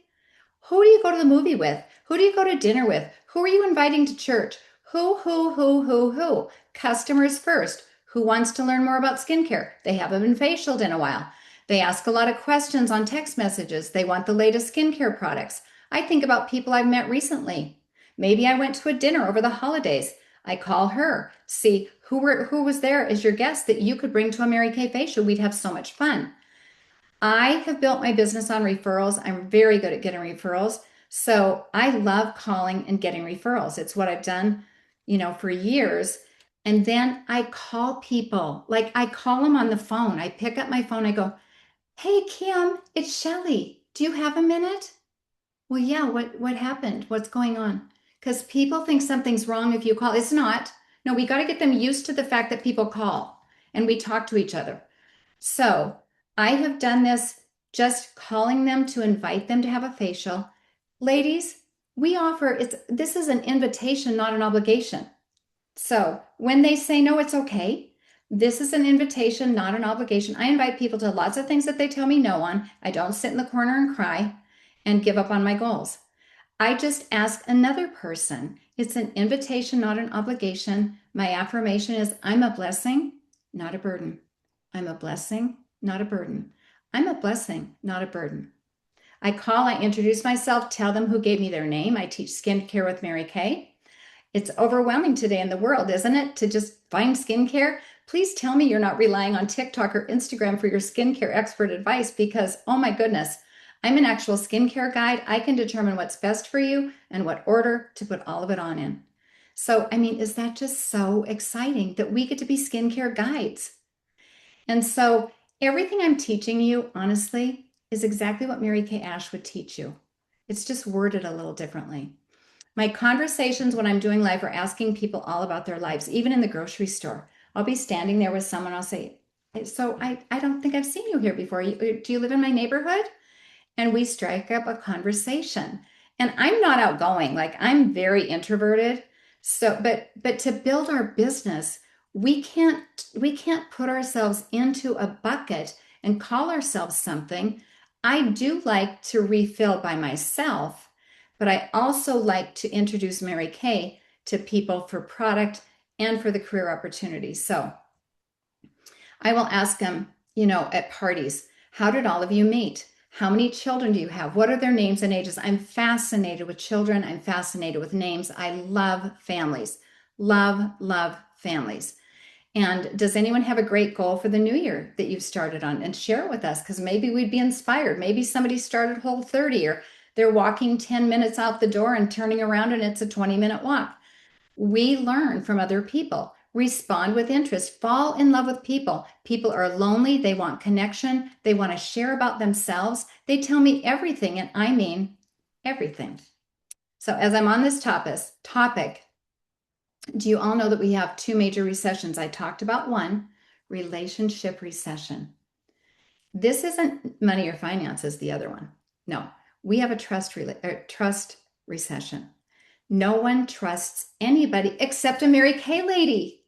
[SPEAKER 7] Who do you go to the movie with? Who do you go to dinner with? Who are you inviting to church? Who? Customers first. Who wants to learn more about skincare? They haven't been facialed in a while. They ask a lot of questions on text messages. They want the latest skincare products. I think about people I've met recently. Maybe I went to a dinner over the holidays. I call her, see who was there as your guest that you could bring to a Mary Kay facial. We'd have so much fun. I have built my business on referrals. I'm very good at getting referrals. So I love calling and getting referrals. It's what I've done, for years. And then I call people, like I call them on the phone. I pick up my phone. I go, hey, Kim, it's Shelley. Do you have a minute? Well, yeah, what happened? What's going on? Because people think something's wrong if you call. It's not. No, we got to get them used to the fact that people call and we talk to each other. So I have done this just calling them to invite them to have a facial. Ladies, we offer, this is an invitation, not an obligation. So when they say no, it's okay. This is an invitation, not an obligation. I invite people to lots of things that they tell me no on. I don't sit in the corner and cry and give up on my goals. I just ask another person. It's an invitation, not an obligation. My affirmation is I'm a blessing, not a burden. I'm a blessing, not a burden. I'm a blessing, not a burden. I call, I introduce myself, tell them who gave me their name. I teach skincare with Mary Kay. It's overwhelming today in the world, isn't it? To just find skincare. Please tell me you're not relying on TikTok or Instagram for your skincare expert advice because, oh my goodness, I'm an actual skincare guide. I can determine what's best for you and what order to put all of it on in. So, is that just so exciting that we get to be skincare guides? And so everything I'm teaching you, honestly, is exactly what Mary Kay Ash would teach you. It's just worded a little differently. My conversations when I'm doing live are asking people all about their lives, even in the grocery store. I'll be standing there with someone, I'll say, so I don't think I've seen you here before. Do you live in my neighborhood? And we strike up a conversation. And I'm not outgoing, like I'm very introverted. So, but to build our business, we can't put ourselves into a bucket and call ourselves something. I do like to refill by myself, but I also like to introduce Mary Kay to people for product and for the career opportunities. So I will ask them, at parties, how did all of you meet? How many children do you have? What are their names and ages? I'm fascinated with children. I'm fascinated with names. I love families. Love families. And does anyone have a great goal for the new year that you've started on? And share it with us because maybe we'd be inspired. Maybe somebody started Whole30 or they're walking 10 minutes out the door and turning around and it's a 20-minute walk. We learn from other people. Respond with interest. Fall in love with people. People are lonely. They want connection. They want to share about themselves. They tell me everything, and I mean everything. So as I'm on this topic, do you all know that we have 2 major recessions? I talked about one, relationship recession. This isn't money or finances, the other one. No, we have a trust recession. No one trusts anybody except a Mary Kay lady.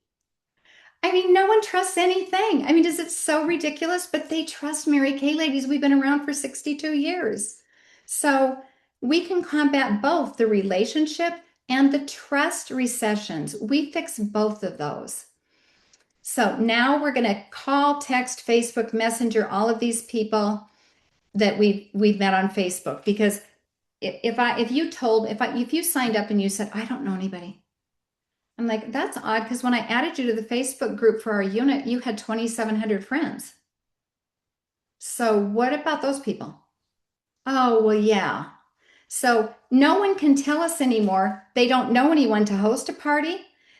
[SPEAKER 7] I mean, no one trusts anything. I mean, is it so ridiculous? But they trust Mary Kay ladies. We've been around for 62 years. So we can combat both the relationship and the trust recessions. We fix both of those. So now we're going to call, text, Facebook Messenger, all of these people that we've met on Facebook, because if you signed up and you said, I don't know anybody, I'm like, that's odd, because when I added you to the Facebook group for our unit, you had 2,700 friends. So what about those people? Oh, well, yeah. So no one can tell us anymore. They don't know anyone to host a party.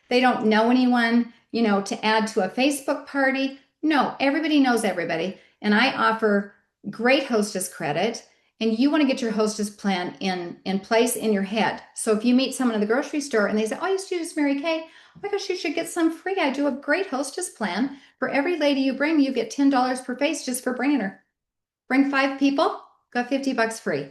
[SPEAKER 7] They don't know anyone, to add to a Facebook party. No, everybody knows everybody. And I offer great hostess credit. And you want to get your hostess plan in place in your head. So if you meet someone in the grocery store and they say, oh, I used to use Mary Kay. Oh my gosh, you should get some free. I do a great hostess plan. For every lady you bring, you get $10 per face just for bringing her. Bring 5 people, got $50 free.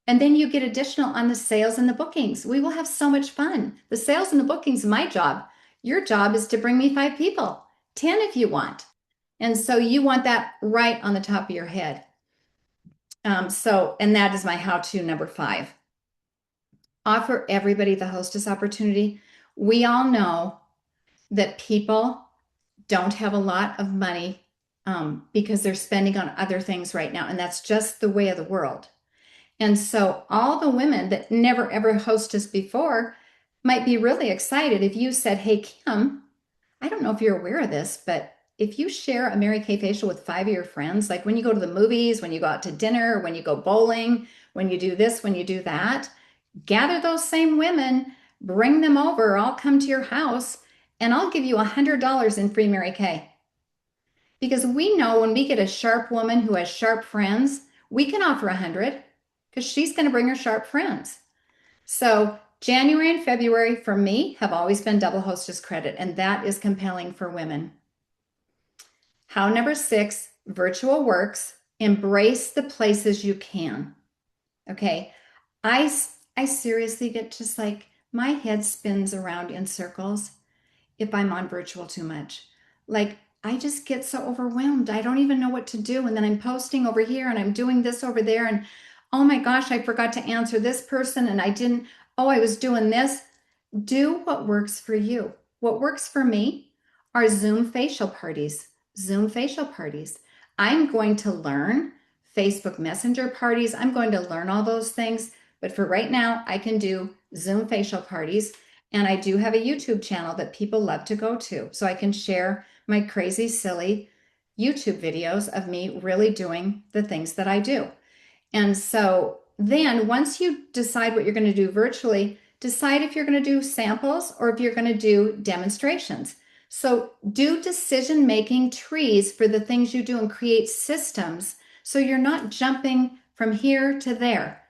[SPEAKER 7] And then you get additional on the sales and the bookings. We will have so much fun. The sales and the bookings, my job. Your job is to bring me 5 people, 10 if you want. And so you want that right on the top of your head. And that is my how-to number 5. Offer everybody the hostess opportunity. We all know that people don't have a lot of money because they're spending on other things right now. And that's just the way of the world. And so all the women that never ever hostess before might be really excited if you said, hey, Kim, I don't know if you're aware of this, but if you share a Mary Kay facial with 5 of your friends, like when you go to the movies, when you go out to dinner, when you go bowling, when you do this, when you do that, gather those same women, bring them over, I'll come to your house and I'll give you $100 in free Mary Kay. Because we know when we get a sharp woman who has sharp friends, we can offer 100 because she's going to bring her sharp friends. So January and February for me have always been double hostess credit, and that is compelling for women. How number 6, virtual works. Embrace the places you can. Okay. I seriously get just like my head spins around in circles if I'm on virtual too much. Like I just get so overwhelmed. I don't even know what to do. And then I'm posting over here and I'm doing this over there. And oh my gosh, I forgot to answer this person. And I was doing this. Do what works for you. What works for me are Zoom facial parties. Zoom facial parties. I'm going to learn Facebook Messenger parties. I'm going to learn all those things. But for right now, I can do Zoom facial parties. And I do have a YouTube channel that people love to go to. So I can share my crazy, silly YouTube videos of me really doing the things that I do. And so then once you decide what you're going to do virtually, decide if you're going to do samples or if you're going to do demonstrations. So do decision-making trees for the things you do and create systems so you're not jumping from here to there.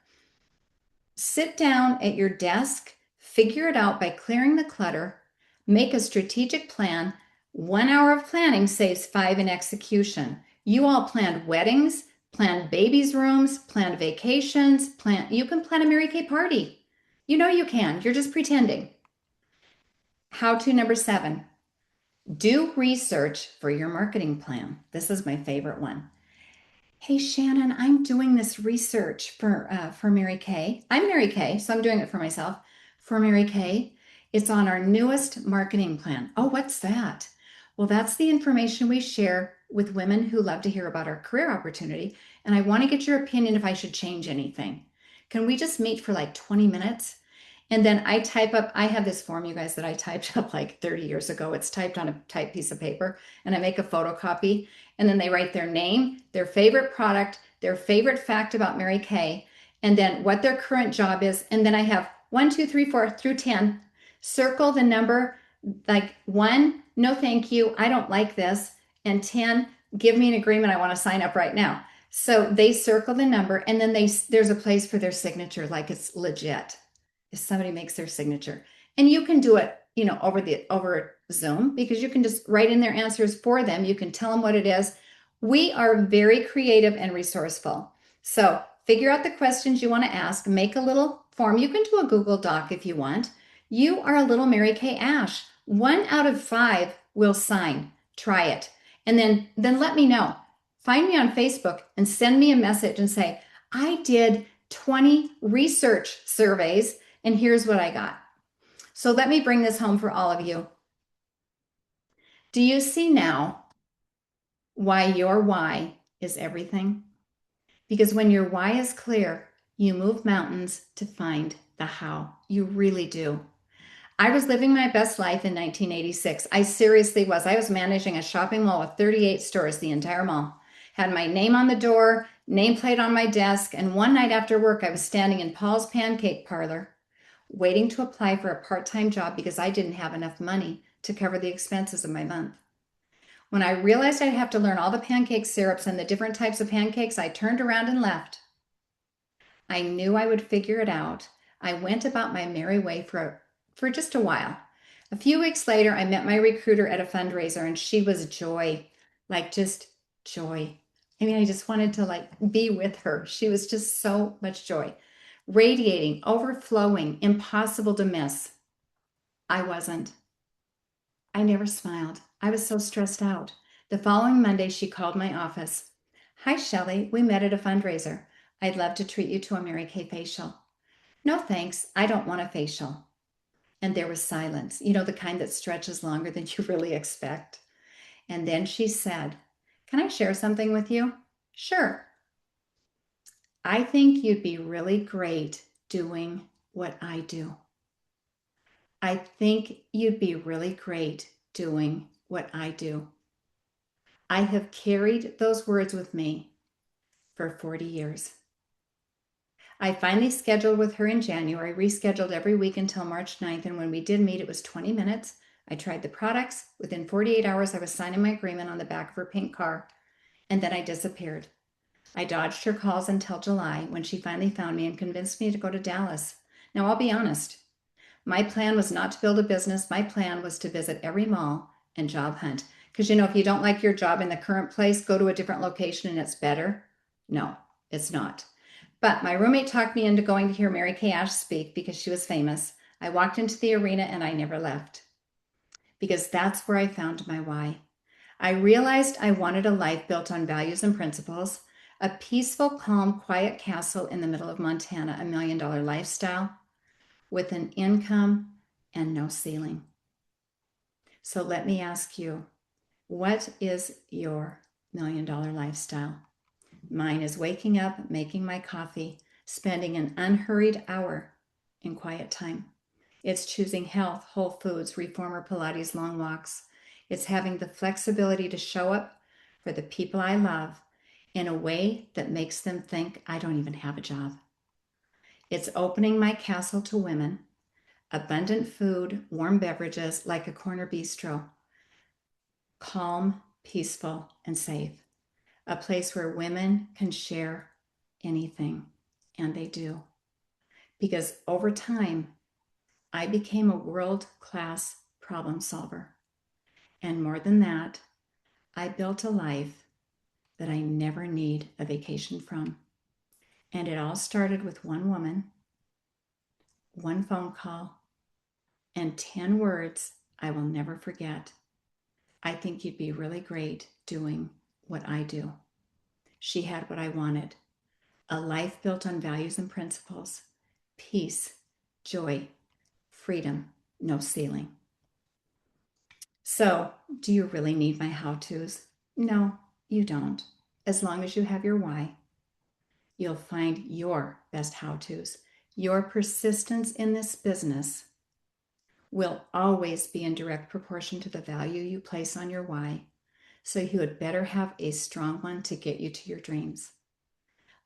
[SPEAKER 7] Sit down at your desk, figure it out by clearing the clutter, make a strategic plan. 1 hour of planning saves 5 in execution. You all planned weddings, planned babies' rooms, planned vacations, you can plan a Mary Kay party. You know you can, you're just pretending. How-to number 7, do research for your marketing plan. This is my favorite one. Hey, Shannon, I'm doing this research for Mary Kay. I'm Mary Kay, so I'm doing it for myself. For Mary Kay, it's on our newest marketing plan. Oh, what's that? Well, that's the information we share with women who love to hear about our career opportunity. And I want to get your opinion if I should change anything. Can we just meet for like 20 minutes? And then I have this form, you guys, that I typed up like 30 years ago. It's typed on a typed piece of paper and I make a photocopy and then they write their name, their favorite product, their favorite fact about Mary Kay, and then what their current job is. And then I have 1, 2, 3, 4 through 10. Circle the number, like 1, no thank you, I don't like this. And 10, give me an agreement, I want to sign up right now. So they circle the number and then there's a place for their signature, like it's legit. If somebody makes their signature, and you can do it, over Zoom, because you can just write in their answers for them. You can tell them what it is. We are very creative and resourceful. So figure out the questions you want to ask, make a little form. You can do a Google Doc if you want. You are a little Mary Kay Ash. 1 out of 5 will sign. Try it. And then let me know. Find me on Facebook and send me a message and say, I did 20 research surveys and here's what I got. So let me bring this home for all of you. Do you see now why your why is everything? Because when your why is clear, you move mountains to find the how. You really do. I was living my best life in 1986. I seriously was. I was managing a shopping mall with 38 stores, the entire mall. Had my name on the door, nameplate on my desk, and one night after work, I was standing in Paul's Pancake Parlor, waiting to apply for a part-time job because I didn't have enough money to cover the expenses of my month. When I realized I'd have to learn all the pancake syrups and the different types of pancakes, I turned around and left. I knew I would figure it out. I went about my merry way for just a while. A few weeks later, I met my recruiter at a fundraiser, and she was joy, like just joy. I mean, I just wanted to like be with her. She was just so much joy, radiating, overflowing, impossible to miss. I wasn't. I never smiled. I was so stressed out. The following Monday, she called my office. Hi, Shelley. We met at a fundraiser. I'd love to treat you to a Mary Kay facial. No, thanks. I don't want a facial. And there was silence, you know, the kind that stretches longer than you really expect. And then she said, can I share something with you? Sure. I think you'd be really great doing what I do. I think you'd be really great doing what I do. I have carried those words with me for 40 years. I finally scheduled with her in January, rescheduled every week until March 9th, and when we did meet, it was 20 minutes. I tried the products. Within 48 hours, I was signing my agreement on the back of her pink car, and then I disappeared. I dodged her calls until July, when she finally found me and convinced me to go to Dallas. Now, I'll be honest. My plan was not to build a business. My plan was to visit every mall and job hunt. Because, you know, if you don't like your job in the current place, go to a different location and it's better. No, it's not. But my roommate talked me into going to hear Mary Kay Ash speak because she was famous. I walked into the arena and I never left. Because that's where I found my why. I realized I wanted a life built on values and principles, a peaceful, calm, quiet castle in the middle of Montana, $1 million lifestyle, with an income and no ceiling. So let me ask you, what is your $1 million lifestyle? Mine is waking up, making my coffee, spending an unhurried hour in quiet time. It's choosing health, whole foods, reformer, Pilates, long walks. It's having the flexibility to show up for the people I love in a way that makes them think I don't even have a job. It's opening my castle to women, abundant food, warm beverages like a corner bistro, calm, peaceful, and safe. A place where women can share anything, and they do. Because over time, I became a world-class problem solver. And more than that, I built a life that I never need a vacation from. And it all started with one woman, one phone call, and 10 words I will never forget. I think you'd be really great doing what I do. She had what I wanted, a life built on values and principles, peace, joy, freedom, no ceiling. So, do you really need my how-tos? No, you don't. As long as you have your why, you'll find your best how-tos. Your persistence in this business will always be in direct proportion to the value you place on your why. So you had better have a strong one to get you to your dreams.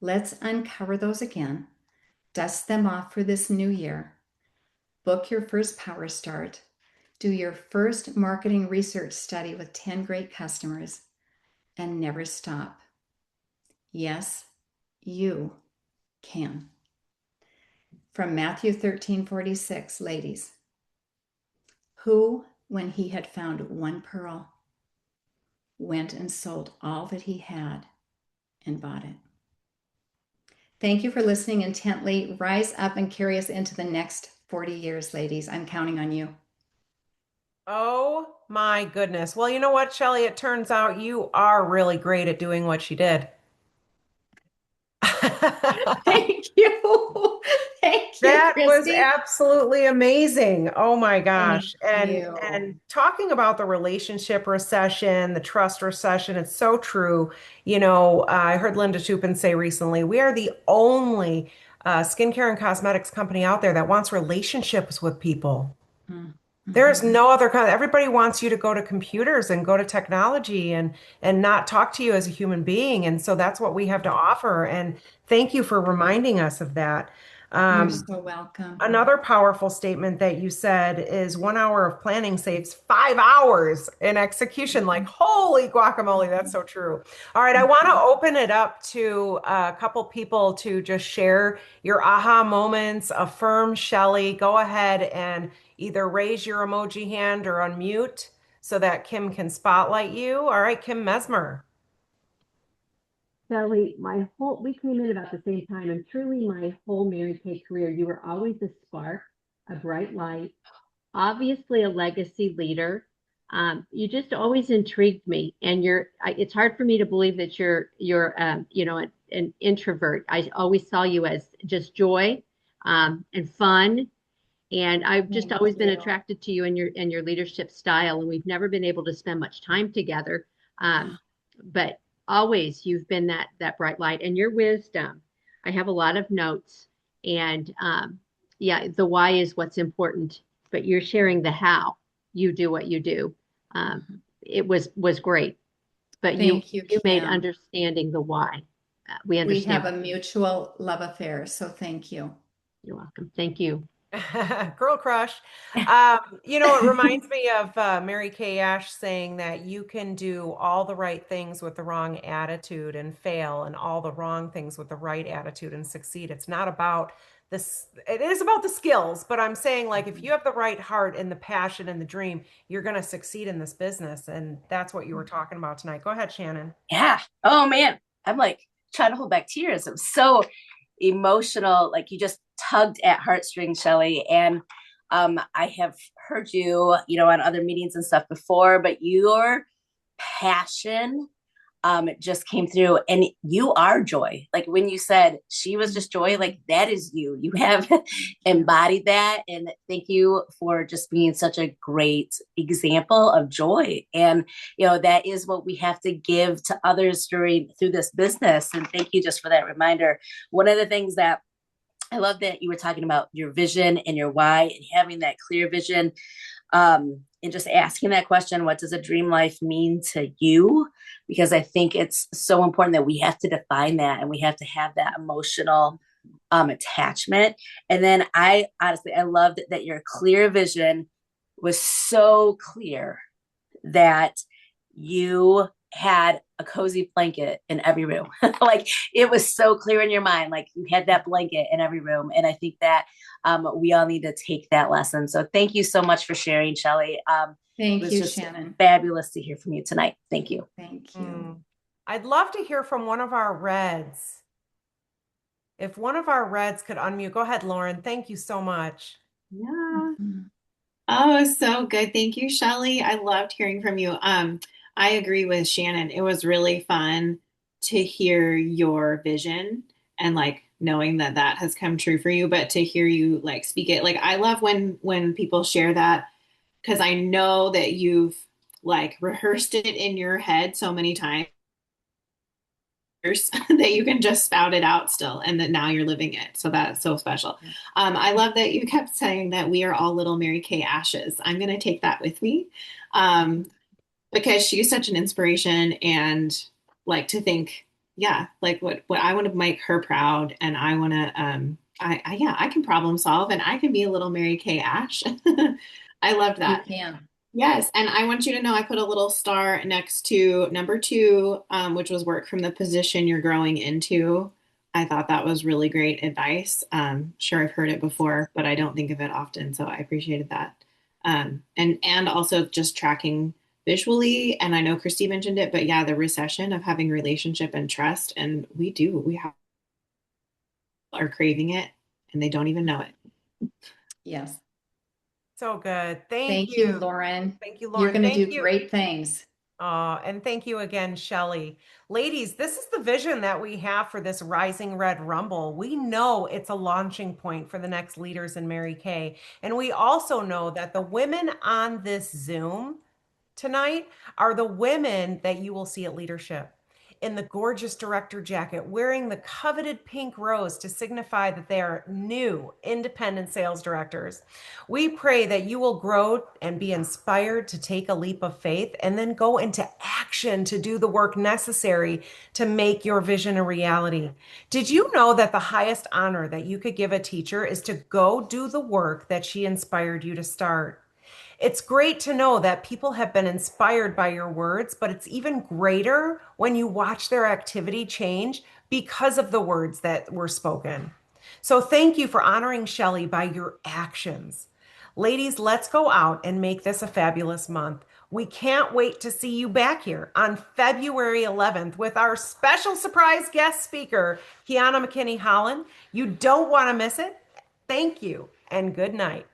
[SPEAKER 7] Let's uncover those again, dust them off for this new year, book your first power start, do your first marketing research study with 10 great customers, and never stop. Yes, you can. From Matthew 13:46, ladies, who, when he had found one pearl, went and sold all that he had and bought it. Thank you for listening intently. Rise up and carry us into the next 40 years, ladies. I'm counting on you.
[SPEAKER 2] Oh my goodness. Well, you know what, Shelley? It turns out you are really great at doing what she did.
[SPEAKER 7] Thank you. Thank you,
[SPEAKER 2] That was
[SPEAKER 7] Christy.
[SPEAKER 2] absolutely amazing. Oh my
[SPEAKER 7] Thank
[SPEAKER 2] gosh. And
[SPEAKER 7] you.
[SPEAKER 2] talking about the relationship recession, the trust recession, it's so true. You know, I heard Linda Tupin say recently, we are the only skincare and cosmetics company out there that wants relationships with people. There's
[SPEAKER 7] Mm-hmm.
[SPEAKER 2] no other kind. Everybody wants you to go to computers and go to technology and not talk to you as a human being. And so that's what we have to offer. And thank you for reminding us of that.
[SPEAKER 7] You're
[SPEAKER 2] Um,
[SPEAKER 7] so welcome.
[SPEAKER 2] Another powerful statement that you said is 1 hour of planning saves 5 hours in execution. Like, holy guacamole, that's so true. All right, I want to open it up to a couple people to just share your aha moments. Affirm Shelley. Go ahead and either raise your emoji hand or unmute so that Kim can spotlight you. All right, Kim Mesmer.
[SPEAKER 3] Shelley, we came in about the same time, and truly my whole Mary Kay career, you were always a spark, a bright light, obviously a legacy leader. You just always intrigued me, and it's hard for me to believe that you're an introvert. I always saw you as just joy, and fun. And I've just
[SPEAKER 7] Thank
[SPEAKER 3] always been
[SPEAKER 7] you.
[SPEAKER 3] attracted to you and your leadership style. And we've never been able to spend much time together. But always you've been that bright light and your wisdom. I have a lot of notes, and yeah, the why is what's important, but you're sharing the how you do what you do. It was great, but you
[SPEAKER 7] Thank you,
[SPEAKER 3] you made
[SPEAKER 7] Kim.
[SPEAKER 3] understanding the why. We
[SPEAKER 7] We
[SPEAKER 3] understand.
[SPEAKER 7] have a mutual love affair, so thank you.
[SPEAKER 3] You're welcome. Thank you.
[SPEAKER 2] Girl crush. You know, it reminds me of Mary Kay Ash saying that you can do all the right things with the wrong attitude and fail, and all the wrong things with the right attitude and succeed. It's not about this, it is about the skills, but I'm saying, like, if you have the right heart and the passion and the dream, you're going to succeed in this business. And that's what you were talking about tonight. Go ahead, Shannon.
[SPEAKER 4] Yeah. Oh man. I'm like trying to hold back tears. I'm so emotional. Like you just tugged at heartstrings, Shelley. And I have heard you, on other meetings and stuff before, but your passion it just came through, and you are joy. Like when you said she was just joy, like that is you have embodied that. And thank you for just being such a great example of joy. And that is what we have to give to others through this business. And thank you just for that reminder. One of the things that I love that you were talking about your vision and your why, and having that clear vision, and just asking that question, what does a dream life mean to you? Because I think it's so important that we have to define that, and we have to have that emotional attachment. And then I loved that your clear vision was so clear that you had a cozy blanket in every room. Like it was so clear in your mind, like you had that blanket in every room. And I think that we all need to take that lesson. So thank you so much for sharing, Shelley. It
[SPEAKER 7] Thank
[SPEAKER 4] was
[SPEAKER 7] you,
[SPEAKER 4] just
[SPEAKER 7] Shannon.
[SPEAKER 4] fabulous to hear from you tonight. Thank you.
[SPEAKER 7] Thank you.
[SPEAKER 2] I'd love to hear from one of our Reds. If one of our Reds could unmute, go ahead, Lauren. Thank you so much.
[SPEAKER 5] Yeah. Oh, so good. Thank you, Shelley. I loved hearing from you. I agree with Shannon. It was really fun to hear your vision and like knowing that that has come true for you, but to hear you like speak it. Like I love when people share that, because I know that you've like rehearsed it in your head so many times that you can just spout it out still, and that now you're living it. So that's so special. I love that you kept saying that we are all little Mary Kay Ashes. I'm going to take that with me, because she's such an inspiration, and like to think, yeah, like what I want to make her proud, and I want to, I can problem solve, and I can be a little Mary Kay Ash. I loved
[SPEAKER 7] You
[SPEAKER 5] that.
[SPEAKER 7] can.
[SPEAKER 5] Yes, and I want you to know I put a little star next to number two, which was work from the position you're growing into. I thought that was really great advice. Sure, I've heard it before, but I don't think of it often, so I appreciated that. And also just tracking visually, and I know Christy mentioned it, but yeah, the recession of having relationship and trust, and we have are craving it and they don't even know it.
[SPEAKER 7] Yes.
[SPEAKER 2] So good.
[SPEAKER 7] Thank you, Lauren.
[SPEAKER 2] Thank you,
[SPEAKER 7] You're
[SPEAKER 2] Lauren.
[SPEAKER 7] going to
[SPEAKER 2] Thank
[SPEAKER 7] do
[SPEAKER 2] you.
[SPEAKER 7] great things.
[SPEAKER 2] And thank you again, Shelley. Ladies, this is the vision that we have for this Rising Red Rumble. We know it's a launching point for the next leaders in Mary Kay. And we also know that the women on this Zoom tonight are the women that you will see at leadership in the gorgeous director jacket, wearing the coveted pink rose to signify that they are new independent sales directors. We pray that you will grow and be inspired to take a leap of faith and then go into action to do the work necessary to make your vision a reality. Did you know that the highest honor that you could give a teacher is to go do the work that she inspired you to start? It's great to know that people have been inspired by your words, but it's even greater when you watch their activity change because of the words that were spoken. So thank you for honoring Shelley by your actions. Ladies, let's go out and make this a fabulous month. We can't wait to see you back here on February 11th with our special surprise guest speaker, Kiana McKinney Holland. You don't want to miss it. Thank you and good night.